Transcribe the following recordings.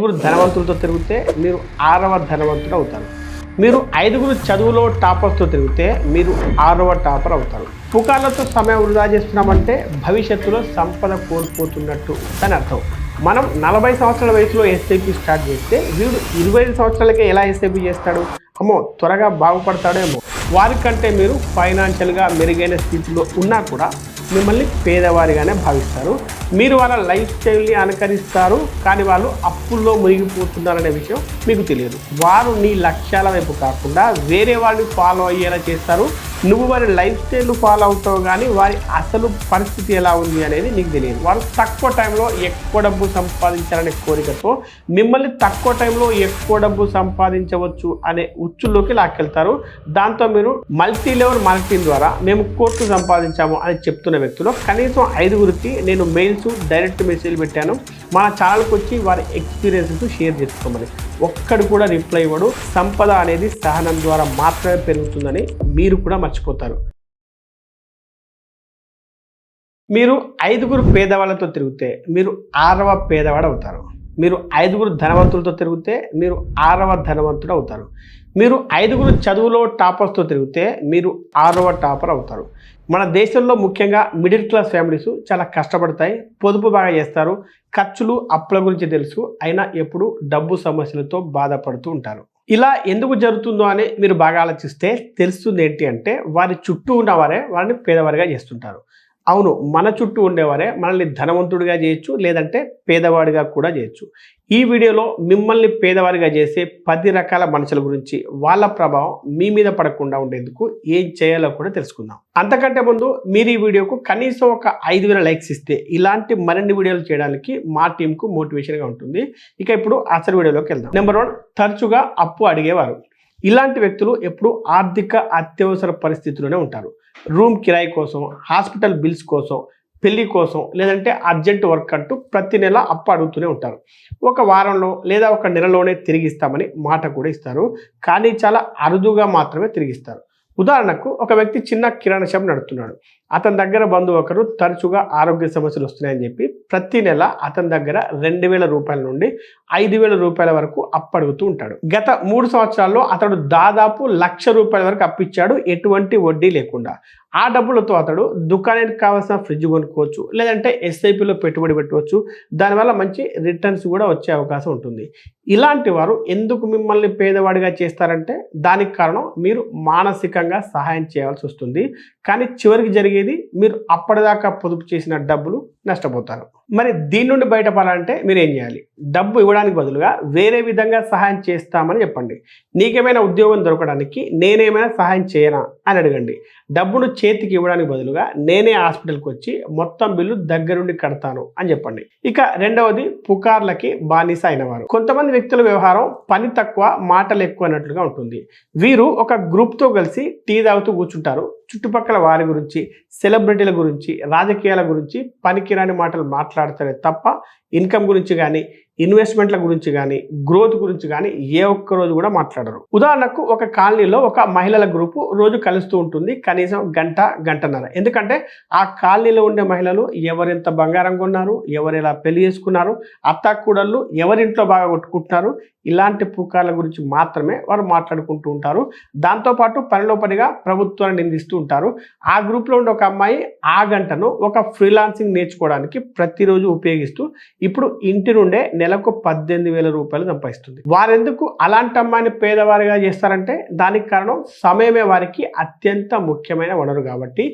5గురు ధనవంతులతో తిరిగితే మీరు 6వ ధనవంతుడు అవుతారు. మీరు 5గురు చదువులో టాపర్స్తో తిరిగితే మీరు 6వ టాపర్ అవుతారు. పుకార్లతో సమయం వృధా చేస్తున్నామంటే భవిష్యత్తులో సంపద కోల్పోతున్నట్టు అని అర్థం. మనం 40 సంవత్సరాల వయసులో ఎస్ఐపి స్టార్ట్ చేస్తే వీడు 25 సంవత్సరాలకే ఎలా ఎస్ఐపి చేస్తాడు? అమ్మో త్వరగా బాగుపడతాడేమో. వారికంటే మీరు ఫైనాన్షియల్గా మెరుగైన స్థితిలో ఉన్నా కూడా మిమ్మల్ని పేదవారిగానే భావిస్తారు. మీరు వాళ్ళ లైఫ్ స్టైల్ని అనుకరిస్తారు, కానీ వాళ్ళు అప్పుల్లో మునిగిపోతున్నారనే విషయం మీకు తెలియదు. వారు నీ లక్ష్యాల వైపు కాకుండా వేరే వాళ్ళని ఫాలో అయ్యేలా చేస్తారు. నువ్వు వారి లైఫ్ స్టైల్ ఫాలో అవుతావు, కానీ వారి అసలు పరిస్థితి ఎలా ఉంది అనేది నీకు తెలియదు. వారు తక్కువ టైంలో ఎక్కువ డబ్బు సంపాదించాలనే కోరికతో మిమ్మల్ని తక్కువ టైంలో ఎక్కువ డబ్బు సంపాదించవచ్చు అనే ఉచ్చుల్లోకి లాక్కెళ్తారు. దాంతో మీరు మల్టీ లెవెల్ మార్కెటింగ్ ద్వారా మేము కోట్లు సంపాదించాము అని చెప్తున్న వ్యక్తులు కనీసం 5గురికి నేను మెయిల్స్ డైరెక్ట్ మెసేజ్ పెట్టాను, మన ఛానల్కి వచ్చి వారి ఎక్స్పీరియన్సెస్ షేర్ చేసుకోమని. ఒక్కడు కూడా రిప్లై ఇవ్వడు. సంపద అనేది సహనం ద్వారా మాత్రమే పెరుగుతుందని మీరు కూడా మర్చిపోతారు. మీరు 5గురు పేదవాళ్ళతో తిరిగితే మీరు 6వ పేదవాడు అవుతారు. మీరు 5గురు ధనవంతులతో తిరిగితే మీరు 6వ ధనవంతుడు అవుతారు. మీరు 5గురు చదువులో టాపర్స్తో తిరిగితే మీరు 6వ టాపర్ అవుతారు. మన దేశంలో ముఖ్యంగా మిడిల్ క్లాస్ ఫ్యామిలీస్ చాలా కష్టపడతాయి, పొదుపు బాగా చేస్తారు, ఖర్చులు అప్పుల గురించి తెలుసు, అయినా ఎప్పుడు డబ్బు సమస్యలతో బాధపడుతూ ఉంటారు. ఇలా ఎందుకు జరుగుతుందో అని మీరు బాగా ఆలోచిస్తే తెలుస్తుంది ఏంటి అంటే వారి చుట్టూ ఉన్నవారే వారిని పేదవారిగా చేస్తుంటారు. అవును, మన చుట్టూ ఉండేవారే మనల్ని ధనవంతుడిగా చేయొచ్చు, లేదంటే పేదవాడిగా కూడా చేయొచ్చు. ఈ వీడియోలో మిమ్మల్ని పేదవారిగా చేసే 10 రకాల మనుషుల గురించి, వాళ్ళ ప్రభావం మీ మీద పడకుండా ఉండేందుకు ఏం చేయాలో కూడా తెలుసుకుందాం. అంతకంటే ముందు మీరు ఈ వీడియోకు కనీసం ఒక 5000 లైక్స్ ఇస్తే ఇలాంటి మరిన్ని వీడియోలు చేయడానికి మా టీంకు మోటివేషన్గా ఉంటుంది. ఇక ఇప్పుడు అసలు వీడియోలోకి వెళ్దాం. నెంబర్ 1, తరచుగా అప్పు అడిగేవారు. ఇలాంటి వ్యక్తులు ఎప్పుడు ఆర్థిక అత్యవసర పరిస్థితుల్లోనే ఉంటారు. రూమ్ కిరాయి కోసం, హాస్పిటల్ బిల్స్ కోసం, పెళ్లి కోసం, లేదంటే అర్జెంట్ వర్క్ అంటూ ప్రతి నెల అప్పు అడుగుతూనే ఉంటారు. ఒక వారంలో లేదా ఒక నెలలోనే తిరిగిస్తామని మాట కూడా ఇస్తారు, కానీ చాలా అరుదుగా మాత్రమే తిరిగిస్తారు. ఉదాహరణకు ఒక వ్యక్తి చిన్న కిరాణా షాప్ నడుపుతున్నాడు. అతని దగ్గర బంధువు ఒకరు తరచుగా ఆరోగ్య సమస్యలు వస్తున్నాయని చెప్పి ప్రతి నెల అతని దగ్గర 2000 రూపాయల నుండి 5000 రూపాయల వరకు అప్పు అడుగుతూ ఉంటాడు. గత 3 సంవత్సరాల్లో అతడు దాదాపు 1,00,000 రూపాయల వరకు అప్పిచ్చాడు, ఎటువంటి వడ్డీ లేకుండా. ఆ డబ్బులతో అతడు దుకాణానికి కావాల్సిన ఫ్రిడ్జ్ కొనుక్కోవచ్చు, లేదంటే ఎస్ఐపిలో పెట్టుబడి పెట్టవచ్చు. దానివల్ల మంచి రిటర్న్స్ కూడా వచ్చే అవకాశం ఉంటుంది. ఇలాంటి వారు ఎందుకు మిమ్మల్ని పేదవాడిగా చేస్తారంటే దానికి కారణం మీరు మానసికంగా సహాయం చేయాల్సి వస్తుంది, కానీ చివరికి జరిగేది మీరు అప్పటిదాకా పొదుపు చేసిన డబ్బులు నష్టపోతారు. మరి దీని నుండి బయటపడాలంటే మీరు ఏం చేయాలి? డబ్బు ఇవ్వడానికి బదులుగా వేరే విధంగా సహాయం చేస్తామని చెప్పండి. నీకేమైనా ఉద్యోగం దొరకడానికి నేనేమైనా సహాయం చేయనా అని అడగండి. డబ్బును చేతికి ఇవ్వడానికి బదులుగా నేనే హాస్పిటల్కి వచ్చి మొత్తం బిల్లు దగ్గరుండి కడతాను అని చెప్పండి. ఇక రెండవది, పుకార్లకి బానిస అయినవారు. కొంతమంది వ్యక్తుల వ్యవహారం పని తక్కువ మాటలు ఎక్కువ అన్నట్లుగా ఉంటుంది. వీరు ఒక గ్రూప్తో కలిసి టీ తాగుతూ కూర్చుంటారు. చుట్టుపక్కల వారి గురించి, సెలబ్రిటీల గురించి, రాజకీయాల గురించి పనికిరాని మాటలు మాట్లాడతారే తప్ప ఇన్కమ్ గురించి కానీ, ఇన్వెస్ట్మెంట్ల గురించి కానీ, గ్రోత్ గురించి కానీ ఏ ఒక్క రోజు కూడా మాట్లాడరు. ఉదాహరణకు ఒక కాలనీలో ఒక మహిళల గ్రూపు రోజు కలుస్తూ ఉంటుంది, కనీసం గంటన్నర. ఎందుకంటే ఆ కాలనీలో ఉండే మహిళలు ఎవరెంత బంగారం కొన్నారు, ఎవరు ఎలా పెళ్లి చేసుకున్నారు, అత్తాకూడళ్ళు ఎవరింట్లో బాగా కొట్టుకుంటున్నారు, ఇలాంటి పుకార్ల గురించి మాత్రమే వారు మాట్లాడుకుంటూ ఉంటారు. దాంతోపాటు పనిలో పనిగా ప్రభుత్వాన్ని నిందిస్తూ ఉంటారు. ఆ గ్రూప్లో ఉండే ఒక అమ్మాయి ఆ గంటను ఒక ఫ్రీలాన్సింగ్ నేర్చుకోవడానికి ప్రతిరోజు ఉపయోగిస్తూ ఇప్పుడు ఇంటి నుండే నెలకు 18,000 రూపాయలు సంపాదిస్తుంది. వారెందుకు అలాంటి అమ్మాయిని పేదవారిగా చేస్తారంటే దానికి కారణం సమయమే వారికి అత్యంత ముఖ్యమైన వనరు కాబట్టి,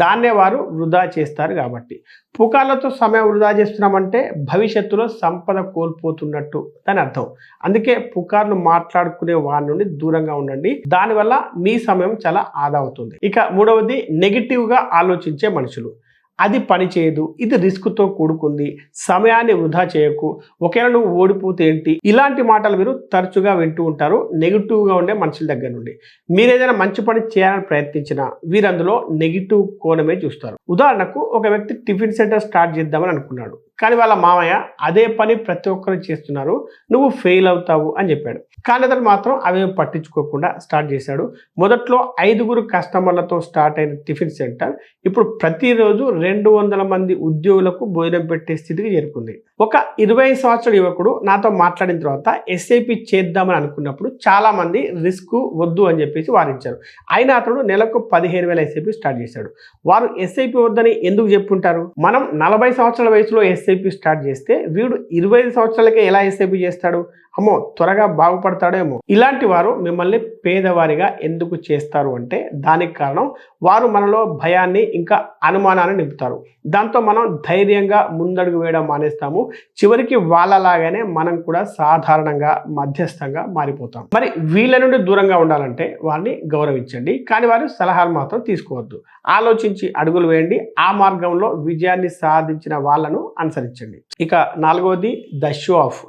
దాన్నే వారు వృధా చేస్తారు కాబట్టి. పుకార్లతో సమయం వృధా చేస్తున్నామంటే భవిష్యత్తులో సంపద కోల్పోతున్నట్టు అని అర్థం. అందుకే పుకార్లు మాట్లాడుకునే వారి నుండి దూరంగా ఉండండి. దానివల్ల మీ సమయం చాలా ఆదా అవుతుంది. ఇక మూడవది, నెగిటివ్గా ఆలోచించే మనుషులు. అది పని చేయదు, ఇది రిస్క్తో కూడుకుంది, సమయాన్ని వృధా చేయకు, ఒకవేళ నువ్వు ఓడిపోతే ఏంటి, ఇలాంటి మాటలు మీరు తరచుగా వింటూ ఉంటారు నెగిటివ్గా ఉండే మనుషుల దగ్గర నుండి. మీరు ఏదైనా మంచి పని చేయాలని ప్రయత్నించినా వీరందులో నెగిటివ్ కోణమే చూస్తారు. ఉదాహరణకు ఒక వ్యక్తి టిఫిన్ సెంటర్ స్టార్ట్ చేద్దామని అనుకున్నాడు, కానీ వాళ్ళ మామయ్య అదే పని ప్రతి ఒక్కరు చేస్తున్నారు, నువ్వు ఫెయిల్ అవుతావు అని చెప్పాడు. కానీ అతను మాత్రం అవేమి పట్టించుకోకుండా స్టార్ట్ చేశాడు. మొదట్లో 5 కస్టమర్లతో స్టార్ట్ అయిన టిఫిన్ సెంటర్ ఇప్పుడు ప్రతిరోజు 200 మంది ఉద్యోగులకు భోజనం పెట్టే స్థితికి చేరుకుంది. ఒక 25 సంవత్సరాల యువకుడు నాతో మాట్లాడిన తర్వాత ఎస్ఐపి చేద్దామని అనుకున్నప్పుడు చాలా మంది రిస్క్ వద్దు అని చెప్పేసి వారించారు. అయినా అతడు నెలకు 15,000 ఎస్ఐపి స్టార్ట్ చేశాడు. వారు ఎస్ఐపి వద్దని ఎందుకు చెప్పుంటారు? మనం 40 సంవత్సరాల వయసులో ఎస్ఐపి స్టార్ట్ చేస్తే వీడు 25 సంవత్సరాలకే ఎలా ఎస్ఐపి చేస్తాడు? అమ్మో, త్వరగా బాగుపడతాడేమో. ఇలాంటి వారు మిమ్మల్ని పేదవారిగా ఎందుకు చేస్తారు అంటే దానికి కారణం వారు మనలో భయాన్ని ఇంకా అనుమానాన్ని నింపుతారు. దాంతో మనం ధైర్యంగా ముందడుగు వేయడం మానేస్తాము. చివరికి వాళ్ళలాగానే మనం కూడా సాధారణంగా మధ్యస్థంగా మారిపోతాం. మరి వీళ్ళ నుండి దూరంగా ఉండాలంటే వారిని గౌరవించండి, కానీ వారి సలహాలు మాత్రం తీసుకోవద్దు. ఆలోచించి అడుగులు వేయండి. ఆ మార్గంలో విజయాన్ని సాధించిన వాళ్ళను అనుసరించండి. ఇక 4వది ద షో ఆఫ్.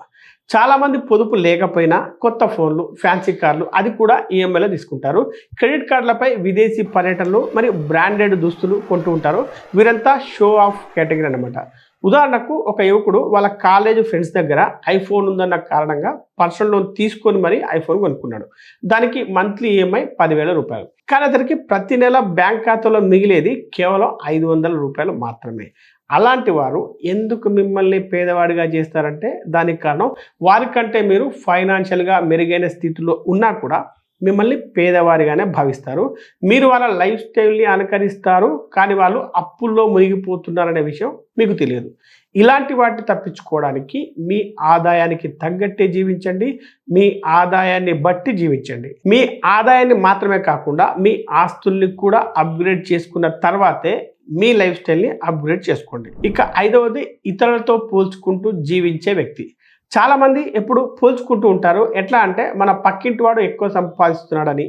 చాలామంది పొదుపు లేకపోయినా కొత్త ఫోన్లు, ఫ్యాన్సీ కార్లు, అది కూడా ఈఎంఐలో తీసుకుంటారు. క్రెడిట్ కార్డులపై విదేశీ పర్యటనలు మరియు బ్రాండెడ్ దుస్తులు కొంటూ ఉంటారు. వీరంతా షో ఆఫ్ కేటగిరీ అన్నమాట. ఉదాహరణకు ఒక యువకుడు వాళ్ళ కాలేజ్ ఫ్రెండ్స్ దగ్గర ఐఫోన్ ఉందన్న కారణంగా పర్సనల్ లోన్ తీసుకొని మరీ ఐఫోన్ కొనుక్కున్నాడు. దానికి మంత్లీ ఈఎంఐ 10,000 రూపాయలు. కానీ అతనికి ప్రతి నెల బ్యాంక్ ఖాతాలో మిగిలేది కేవలం 500 రూపాయలు మాత్రమే. అలాంటి వారు ఎందుకు మిమ్మల్ని పేదవాడిగా చేస్తారంటే దానికి కారణం వారికంటే మీరు ఫైనాన్షియల్గా మెరుగైన స్థితిలో ఉన్నా కూడా మిమ్మల్ని పేదవారిగానే భావిస్తారు. మీరు వాళ్ళ లైఫ్ స్టైల్ని అనుకరిస్తారు, కానీ వాళ్ళు అప్పుల్లో మునిగిపోతున్నారనే విషయం మీకు తెలియదు. ఇలాంటి వాటిని తప్పించుకోవడానికి మీ ఆదాయానికి తగ్గట్టే జీవించండి, మీ ఆదాయాన్ని బట్టి జీవించండి. మీ ఆదాయాన్ని మాత్రమే కాకుండా మీ ఆస్తుల్ని కూడా అప్గ్రేడ్ చేసుకున్న తర్వాతే మీ లైఫ్ స్టైల్ని అప్గ్రేడ్ చేసుకోండి. ఇక 5వది ఇతరులతో పోల్చుకుంటూ జీవించే వ్యక్తి. చాలామంది ఎప్పుడు పోల్చుకుంటూ ఉంటారు. ఎట్లా అంటే మన పక్కింటి వాడు ఎక్కువ సంపాదిస్తున్నాడని,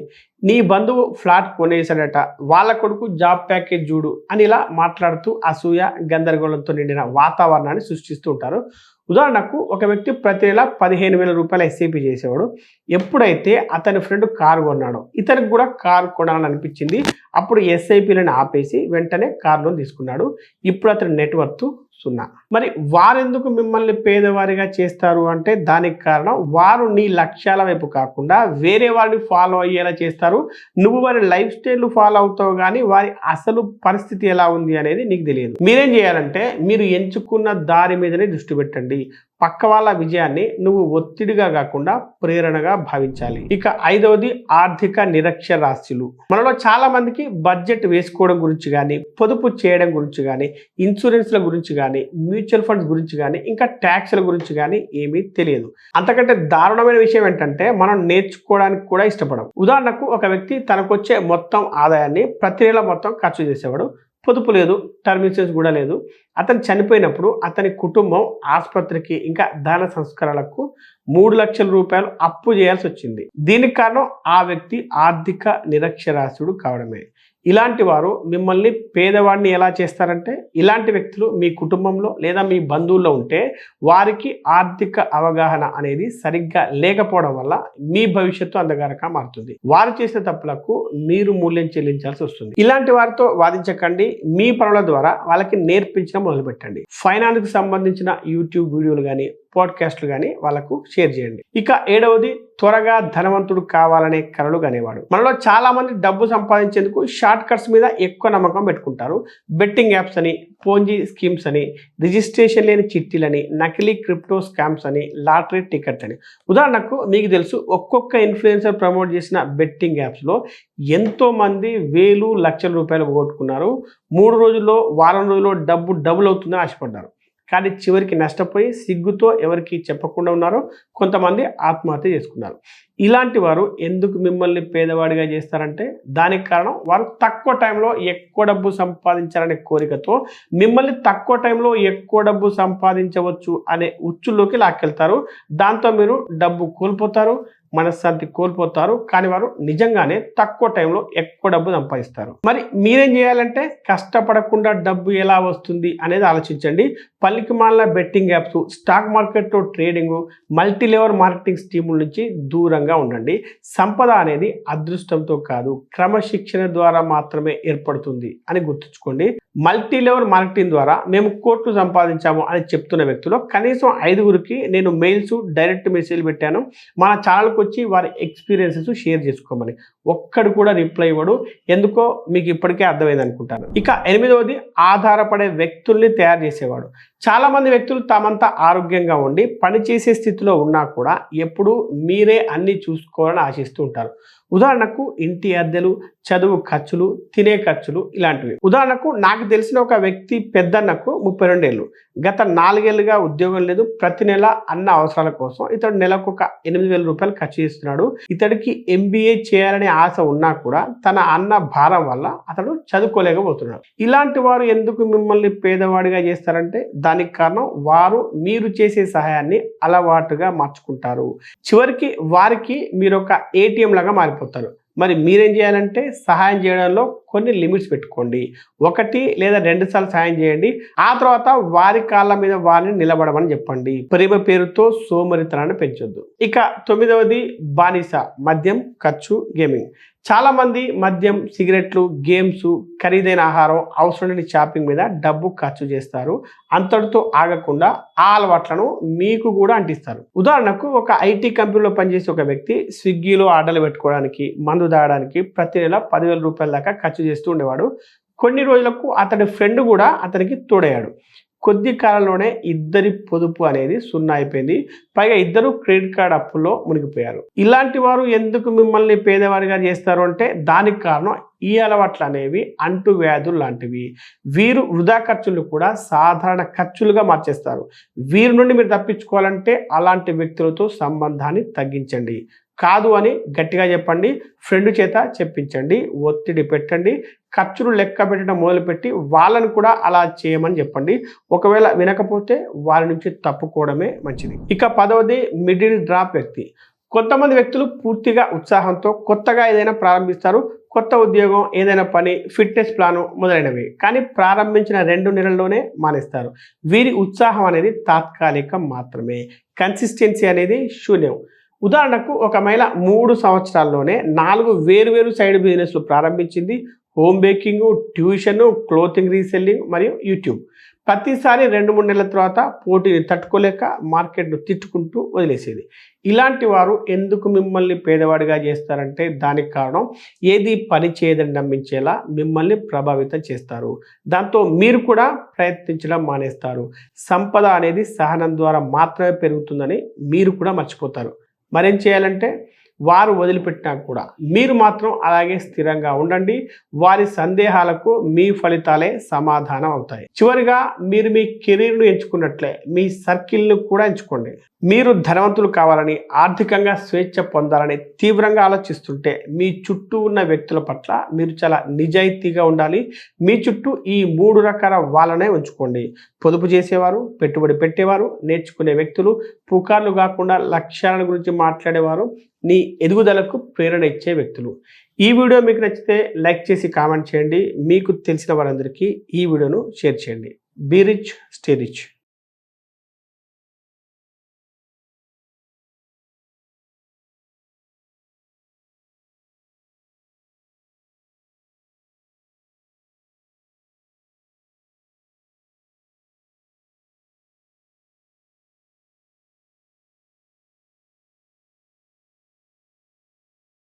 నీ బంధువు ఫ్లాట్ కొనేసాడట, వాళ్ళ కొడుకు జాబ్ ప్యాకేజ్ చూడు అని ఇలా మాట్లాడుతూ అసూయ, గందరగోళంతో నిండిన వాతావరణాన్ని సృష్టిస్తూ ఉంటారు. ఉదాహరణకు ఒక వ్యక్తి ప్రతి నెల 15,000 రూపాయల ఎస్ఐపి చేసేవాడు. ఎప్పుడైతే అతని ఫ్రెండ్ కారు కొన్నాడో ఇతనికి కూడా కారు కొనాలని అనిపించింది. అప్పుడు ఎస్ఐపిలను ఆపేసి వెంటనే కార్ లోన్ తీసుకున్నాడు. ఇప్పుడు అతని నెట్వర్త్ 0. మరి వారెందుకు మిమ్మల్ని పేదవారిగా చేస్తారు అంటే దానికి కారణం వారు నీ లక్ష్యాల వైపు కాకుండా వేరే వారిని ఫాలో అయ్యేలా చేస్తారు. నువ్వు వారి లైఫ్ స్టైల్ ఫాలో అవుతావు, కానీ వారి అసలు పరిస్థితి ఎలా ఉంది అనేది నీకు తెలియదు. మీరేం చేయాలంటే మీరు ఎంచుకున్న దారి మీదనే దృష్టి పెట్టండి. పక్క వాళ్ళ విజయాన్ని నువ్వు ఒత్తిడిగా కాకుండా ప్రేరణగా భావించాలి. ఇక 5వది ఆర్థిక నిరక్షరాస్యులు. మనలో చాలా మందికి బడ్జెట్ వేసుకోవడం గురించి కానీ, పొదుపు చేయడం గురించి కానీ, ఇన్సూరెన్స్ల గురించి కానీ, మ్యూచువల్ ఫండ్స్ గురించి కానీ, ఇంకా ట్యాక్స్ల గురించి కానీ ఏమీ తెలియదు. అంతకంటే దారుణమైన విషయం ఏంటంటే మనం నేర్చుకోవడానికి కూడా ఇష్టపడం. ఉదాహరణకు ఒక వ్యక్తి తనకొచ్చే మొత్తం ఆదాయాన్ని ప్రతి నెల మొత్తం ఖర్చు చేసేవాడు. పొదుపు లేదు, టర్మ్ ఇన్సూరెన్స్ కూడా లేదు. అతను చనిపోయినప్పుడు అతని కుటుంబం ఆసుపత్రికి ఇంకా దాన సంస్కరణలకు 3 లక్షల రూపాయలు అప్పు చేయాల్సి వచ్చింది. దీనికి కారణం ఆ వ్యక్తి ఆర్థిక నిరక్షరాస్యుడు కావడమే. ఇలాంటి వారు మిమ్మల్ని పేదవాడిని ఎలా చేస్తారంటే ఇలాంటి వ్యక్తులు మీ కుటుంబంలో లేదా మీ బంధువుల్లో ఉంటే వారికి ఆర్థిక అవగాహన అనేది సరిగ్గా లేకపోవడం వల్ల మీ భవిష్యత్తు అంధకారంగా మారుతుంది. వారు చేసిన తప్పులకు మీరు మూల్యం చెల్లించాల్సి వస్తుంది. ఇలాంటి వారితో వాదించకండి. మీ పనుల ద్వారా వాళ్ళకి నేర్పించడం మొదలుపెట్టండి. ఫైనాన్స్కి సంబంధించిన యూట్యూబ్ వీడియోలు కానీ, పాడ్కాస్ట్లు కానీ వాళ్ళకు షేర్ చేయండి. ఇక 7వది త్వరగా ధనవంతుడు కావాలనే కలలు కనేవాడు. మనలో చాలా మంది డబ్బు సంపాదించేందుకు షార్ట్ కట్స్ మీద ఎక్కువ నమ్మకం పెట్టుకుంటారు. బెట్టింగ్ యాప్స్ అని, పోంజీ స్కీమ్స్ అని, రిజిస్ట్రేషన్ లేని చిట్టీలని, నకిలీ క్రిప్టో స్కామ్స్ అని, లాటరీ టికెట్ అని. ఉదాహరణకు మీకు తెలుసు, ఒక్కొక్క ఇన్ఫ్లుయెన్సర్ ప్రమోట్ చేసిన బెట్టింగ్ యాప్స్లో ఎంతో మంది వేలు లక్షల రూపాయలు పోగొట్టుకున్నారు. 3 రోజుల్లో, వారం రోజుల్లో డబ్బు డబుల్ అవుతుందని ఆశపడ్డారు. కానీ చివరికి నష్టపోయి సిగ్గుతో ఎవరికి చెప్పకుండా ఉన్నారు. కొంతమంది ఆత్మహత్య చేసుకున్నారు. ఇలాంటి వారు ఎందుకు మిమ్మల్ని పేదవాడిగా చేస్తారంటే దానికి కారణం వారు తక్కువ టైంలో ఎక్కువ డబ్బు సంపాదించాలనే కోరికతో మిమ్మల్ని తక్కువ టైంలో ఎక్కువ డబ్బు సంపాదించవచ్చు అనే ఉచ్చులోకి లాక్కెళ్తారు. దాంతో మీరు డబ్బు కోల్పోతారు, మనశ్శాంతి కోల్పోతారు. కానీ వారు నిజంగానే తక్కువ టైంలో ఎక్కువ డబ్బు సంపాదిస్తారు. మరి మీరేం చేయాలంటే కష్టపడకుండా డబ్బు ఎలా వస్తుంది అనేది ఆలోచించండి. పలికిమాలిన బెట్టింగ్ యాప్స్, స్టాక్ మార్కెట్లో ట్రేడింగ్, మల్టీ లెవెల్ మార్కెటింగ్ స్కీముల నుంచి దూరంగా ఉండండి. సంపద అనేది అదృష్టంతో కాదు, క్రమశిక్షణ ద్వారా మాత్రమే ఏర్పడుతుంది అని గుర్తుంచుకోండి. మల్టీ లెవెల్ మార్కెటింగ్ ద్వారా మేము కోట్లు సంపాదించాము అని చెప్తున్న వ్యక్తులు కనీసం 5గురికి నేను మెయిల్స్, డైరెక్ట్ మెసేజ్ పెట్టాను. మన ఛానల్కి వచ్చి వారి ఎక్స్పీరియన్సెస్ షేర్ చేసుకోమని. ఒక్కడు కూడా రిప్లై ఇవ్వడు. ఎందుకో మీకు ఇప్పటికే అర్థమైంది అనుకుంటాను. ఇక 8వది ఆధారపడే వ్యక్తుల్ని తయారు చేసేవాడు. చాలామంది వ్యక్తులు తమంతా ఆరోగ్యంగా ఉండి పనిచేసే స్థితిలో ఉన్నా కూడా ఎప్పుడు మీరే అన్నీ చూసుకోవాలని ఆశిస్తూ ఉంటారు. ఉదాహరణకు ఇంటి అద్దెలు, చదువు ఖర్చులు, తినే ఖర్చులు ఇలాంటివి. ఉదాహరణకు నాకు తెలిసిన ఒక వ్యక్తి పెద్దన్నకు 32 ఏళ్ళు. గత 4 ఏళ్ళుగా ఉద్యోగం లేదు. ప్రతి నెల అన్న అవసరాల కోసం ఇతడు నెలకు ఒక 8,000 రూపాయలు ఖర్చు చేస్తున్నాడు. ఇతడికి MBA చేయాలనే ఆశ ఉన్నా కూడా తన అన్న భారం వల్ల అతడు చదువుకోలేకపోతున్నాడు. ఇలాంటి వారు ఎందుకు మిమ్మల్ని పేదవాడిగా చేస్తారంటే దానికి కారణం వారు మీరు చేసే సహాయాన్ని అలవాటుగా మార్చుకుంటారు. చివరికి వారికి మీరు ఒక ATM లాగా మారిపోతారు. మరి మీరేం చేయాలంటే సహాయం చేయడంలో కొన్ని లిమిట్స్ పెట్టుకోండి. 1 లేదా 2 సార్లు సహాయం చేయండి. ఆ తర్వాత వారి కాళ్ళ మీద వారిని నిలబడమని చెప్పండి. ప్రేమ పేరుతో సోమరితనాన్ని పెంచొద్దు. ఇక 9వది బానిస, మద్యం, ఖర్చు, గేమింగ్. చాలా మంది మద్యం, సిగరెట్లు, గేమ్స్, ఖరీదైన ఆహారం, అవసరం లేని షాపింగ్ మీద డబ్బు ఖర్చు చేస్తారు. అంతటితో ఆగకుండా ఆ అలవాట్లను మీకు కూడా అంటిస్తారు. ఉదాహరణకు ఒక IT కంపెనీలో పనిచేసే ఒక వ్యక్తి స్విగ్గీలో ఆర్డర్లు పెట్టుకోవడానికి, మందు తాగడానికి ప్రతి నెల 10,000 రూపాయల దాకా ఖర్చు చేస్తూ ఉండేవాడు. కొన్ని రోజులకు అతడి ఫ్రెండ్ కూడా అతనికి తోడయ్యాడు. కొద్ది కాలంలోనే ఇద్దరి పొదుపు అనేది 0 అయిపోయింది. పైగా ఇద్దరు క్రెడిట్ కార్డ్ అప్పుల్లో మునిగిపోయారు. ఇలాంటి వారు ఎందుకు మిమ్మల్ని పేదవారిగా చేస్తారు అంటే దానికి కారణం ఈ అలవాట్లు అనేవి అంటు వ్యాధులు లాంటివి. వీరు వృధా ఖర్చులు కూడా సాధారణ ఖర్చులుగా మార్చేస్తారు. వీరి నుండి మీరు తప్పించుకోవాలంటే అలాంటి వ్యక్తులతో సంబంధాన్ని తగ్గించండి. కాదు అని గట్టిగా చెప్పండి. ఫ్రెండ్ చేత చెప్పించండి. ఒత్తిడి పెట్టండి. ఖర్చులు లెక్క పెట్టడం మొదలుపెట్టి వాళ్ళని కూడా అలా చేయమని చెప్పండి. ఒకవేళ వినకపోతే వారి నుంచి తప్పుకోవడమే మంచిది. ఇక 10వది మిడిల్ డ్రాప్ వ్యక్తి. కొంతమంది వ్యక్తులు పూర్తిగా ఉత్సాహంతో కొత్తగా ఏదైనా ప్రారంభిస్తారు. కొత్త ఉద్యోగం, ఏదైనా పని, ఫిట్నెస్ ప్లాను మొదలైనవి. కానీ ప్రారంభించిన 2 నెలల్లోనే మానేస్తారు. వీరి ఉత్సాహం అనేది తాత్కాలికం మాత్రమే. కన్సిస్టెన్సీ అనేది శూన్యం. ఉదాహరణకు ఒక మహిళ 3 సంవత్సరాల్లోనే 4 వేరు సైడ్ బిజినెస్లు ప్రారంభించింది. Home baking, tuition, clothing reselling మరియు యూట్యూబ్. ప్రతిసారి 2-3 నెలల తర్వాత పోటీని తట్టుకోలేక మార్కెట్ను తిట్టుకుంటూ వదిలేసేది. ఇలాంటి వారు ఎందుకు మిమ్మల్ని పేదవాడిగా చేస్తారంటే దానికి కారణం ఏది పని చేయదని నమ్మించేలా మిమ్మల్ని ప్రభావితం చేస్తారు. దాంతో మీరు కూడా ప్రయత్నించడం మానేస్తారు. సంపద అనేది సహనం ద్వారా మాత్రమే పెరుగుతుందని మీరు కూడా మర్చిపోతారు. మరేం చేయాలంటే వారు వదిలిపెట్టినా కూడా మీరు మాత్రం అలాగే స్థిరంగా ఉండండి. వారి సందేహాలకు మీ ఫలితాలే సమాధానం అవుతాయి. చివరిగా మీరు మీ కెరీర్ను ఎంచుకున్నట్లే మీ సర్కిల్ను కూడా ఎంచుకోండి. మీరు ధనవంతులు కావాలని, ఆర్థికంగా స్వేచ్ఛ పొందాలని తీవ్రంగా ఆలోచిస్తుంటే మీ చుట్టూ ఉన్న వ్యక్తుల పట్ల మీరు చాలా నిజాయితీగా ఉండాలి. మీ చుట్టూ ఈ 3 రకాల వాళ్ళనే ఉంచుకోండి. పొదుపు చేసేవారు, పెట్టుబడి పెట్టేవారు, నేర్చుకునే వ్యక్తులు, పుకార్లు కాకుండా లక్ష్యాల గురించి మాట్లాడేవారు, నీ ఎదుగుదలకు ప్రేరణ ఇచ్చే వ్యక్తులు. ఈ వీడియో మీకు నచ్చితే లైక్ చేసి కామెంట్ చేయండి. మీకు తెలిసిన వారందరికీ ఈ వీడియోను షేర్ చేయండి. Be rich, stay rich.